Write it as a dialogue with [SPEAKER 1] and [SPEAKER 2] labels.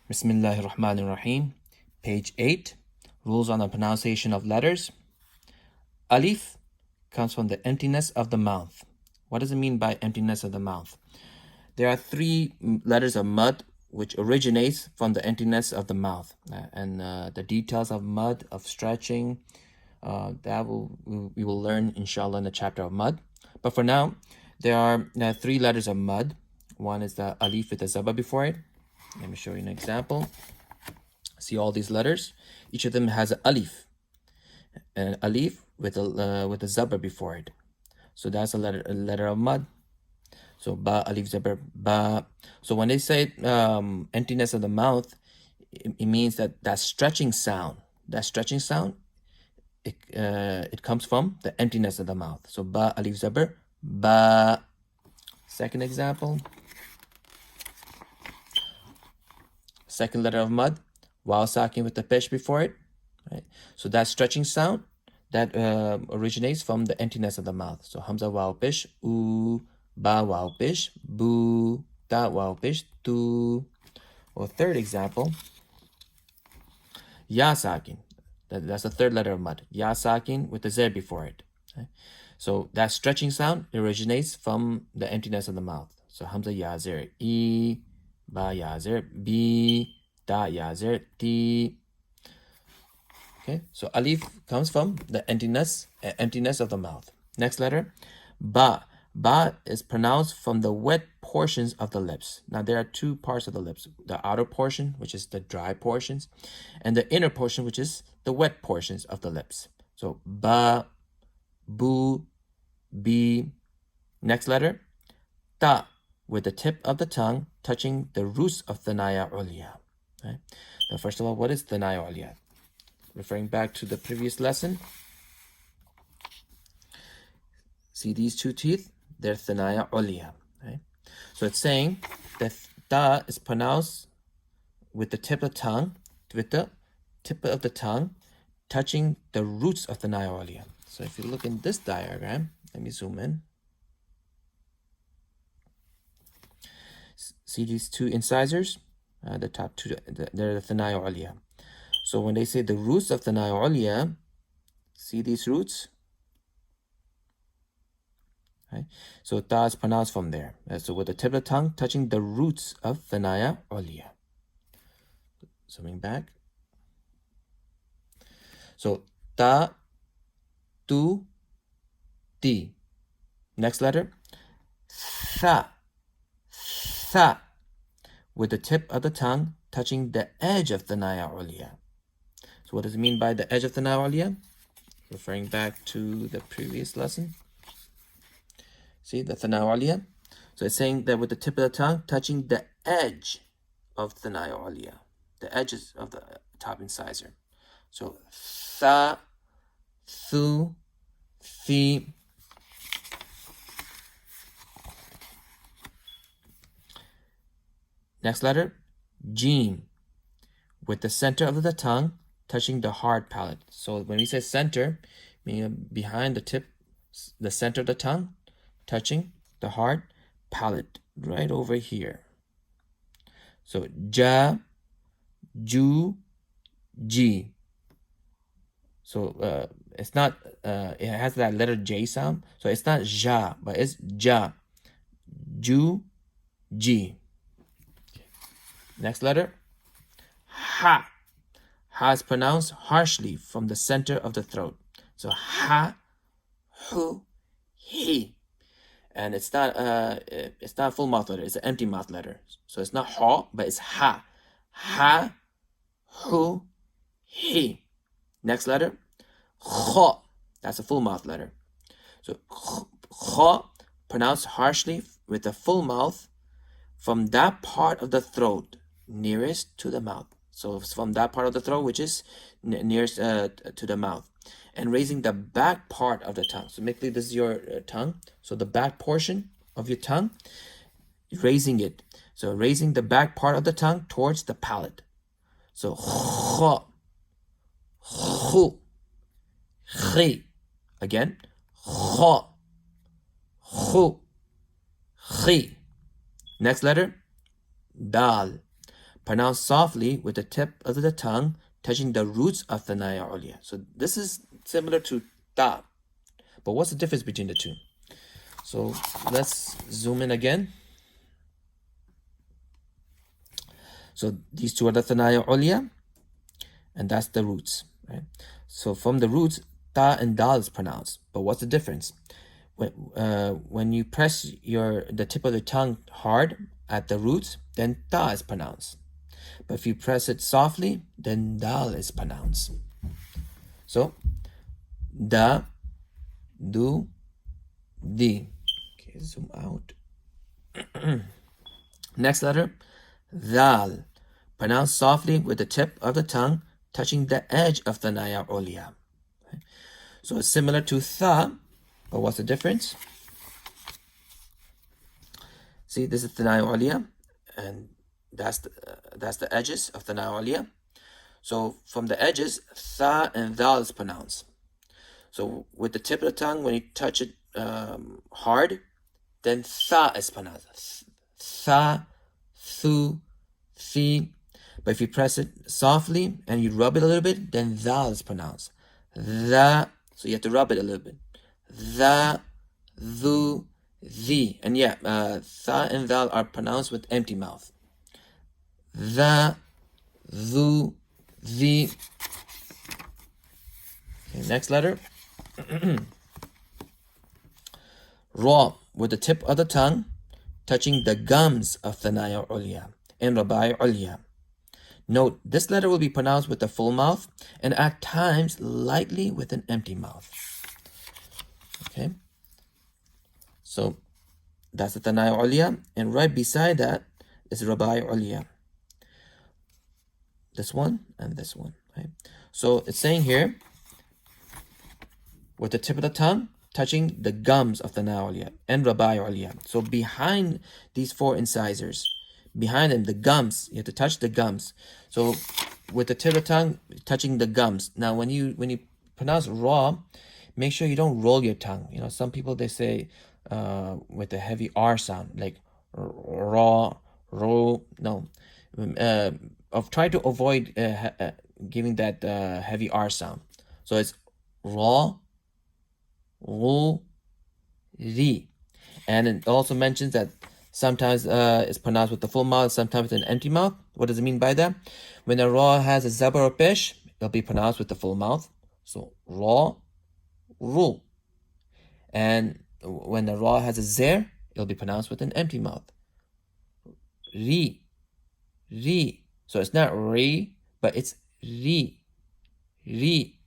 [SPEAKER 1] Bismillahir Rahmanir Rahim. Page 8. Rules on the pronunciation of letters. Alif comes from the emptiness of the mouth. What does it mean by emptiness of the mouth? There are three letters of mud which originates from the emptiness of the mouth. And the details of mud, of stretching, we will learn inshallah in the chapter of mud. But for now, there are three letters of mud. One is the alif with the zaba before it. Let me show you an example. See all these letters. Each of them has an alif, an alif with a zabar before it. So that's a letter of mud. So ba, alif, zabar, ba. So when they say emptiness of the mouth, it means that stretching sound. That stretching sound, it comes from the emptiness of the mouth. So ba, alif, zabar, ba. Second example. Second letter of mud, waw sakin with the pesh before it, right? So that stretching sound that originates from the emptiness of the mouth. So hamza waw pesh, oo, ba waw pesh, boo, da waw pesh, tu. Or third example, ya sakin. That's the third letter of mud. Ya sakin with the zer before it. Okay? So that stretching sound originates from the emptiness of the mouth. So hamza ya zer, e, ba ya zer, b, da ya zer, ti. Okay, so alif comes from the emptiness of the mouth. Next letter, ba. Ba is pronounced from the wet portions of the lips. Now there are two parts of the lips: the outer portion, which is the dry portions, and the inner portion, which is the wet portions of the lips. So ba, bu, bi. Next letter, ta, with the tip of the tongue touching the roots of thanaya ulya. Okay? Now, first of all, what is thanaya ulya? Referring back to the previous lesson, see these two teeth? They're thanaya ulya. Okay? So it's saying that ta is pronounced with the tip of the tongue touching the roots of thanaya ulya. So if you look in this diagram, let me zoom in. See these two incisors? The top two, they're the thanaya ulya. So when they say the roots of thanaya ulya, see these roots? Okay. So ta is pronounced from there. So with the tip of the tongue touching the roots of thanaya ulya. Zooming back. So ta, tu, ti. Next letter, tha. Tha, with the tip of the tongue touching the edge of thanaya ulya. So what does it mean by the edge of thanaya ulya? Referring back to the previous lesson. See the thanaya ulya? So it's saying that with the tip of the tongue touching the edge of thanaya ulya, the edges of the top incisor. So tha, thu, thi. Next letter, jim, with the center of the tongue touching the hard palate. So when we say center, meaning behind the tip, the center of the tongue, touching the hard palate, right over here. So ja, ju, ji. So it's not, it has that letter J sound. So it's not ja, but it's ja, ju, ji. Next letter, ha. Ha is pronounced harshly from the center of the throat. So ha, hu, he. And it's not a full mouth letter, it's an empty mouth letter. So it's not ha, but it's ha. Ha, hu, he. Next letter, kha. That's a full mouth letter. So kha, pronounced harshly with a full mouth from that part of the throat nearest to the mouth. So it's from that part of the throat which is nearest to the mouth, and raising the back part of the tongue. So make this is your tongue. So the back portion of your tongue, raising it. So raising the back part of the tongue towards the palate. So kha, khu, khi. Again, kha, khu, khi. Next letter, dal, pronounced softly with the tip of the tongue touching the roots of the Naya Ulia. So this is similar to ta, but what's the difference between the two? So let's zoom in again. So these two are the Thanaya Ulia, and that's the roots, right? So from the roots, ta and dal is pronounced, but what's the difference? When you press the tip of the tongue hard at the roots, then ta is pronounced. But if you press it softly, then dal is pronounced. So da, do, di. Okay, zoom out. Next letter, dal, pronounced softly with the tip of the tongue touching the edge of the Naya Ulia. Okay. So it's similar to tha, but what's the difference? See, this is the Naya Ulia, and that's the edges of the Naya Ulia. So from the edges, tha and dal is pronounced. So with the tip of the tongue, when you touch it hard, then tha is pronounced. Tha, thu, thi. But if you press it softly and you rub it a little bit, then dal is pronounced. The, so you have to rub it a little bit. The, thu, the. And yeah, tha and dal are pronounced with empty mouth. The, thu, the. Okay, next letter. Ra, with the tip of the tongue touching the gums of the Naya Ulia and Rabai Ulia. Note, this letter will be pronounced with a full mouth and at times lightly with an empty mouth. Okay, so that's the Thanaya Ulia, and right beside that is Rabai Ulia. This one and this one. Right? So it's saying here, with the tip of the tongue touching the gums of the Thanaya Ulia and Rabai Ulia. So behind these four incisors, behind them, the gums, you have to touch the gums. So with the tip of the tongue touching the gums. Now when you pronounce raw, make sure you don't roll your tongue. You know, some people, they say with a heavy R sound, like raw, roll. No, try to avoid giving that heavy R sound. So it's raw, ro, ri. And it also mentions that sometimes it's pronounced with the full mouth, sometimes with an empty mouth. What does it mean by that? When a ra has a zabar or pesh, it'll be pronounced with the full mouth. So ra, ru. And when the ra has a zer, it'll be pronounced with an empty mouth. Ri, ri. So it's not ri, but it's ri, ri.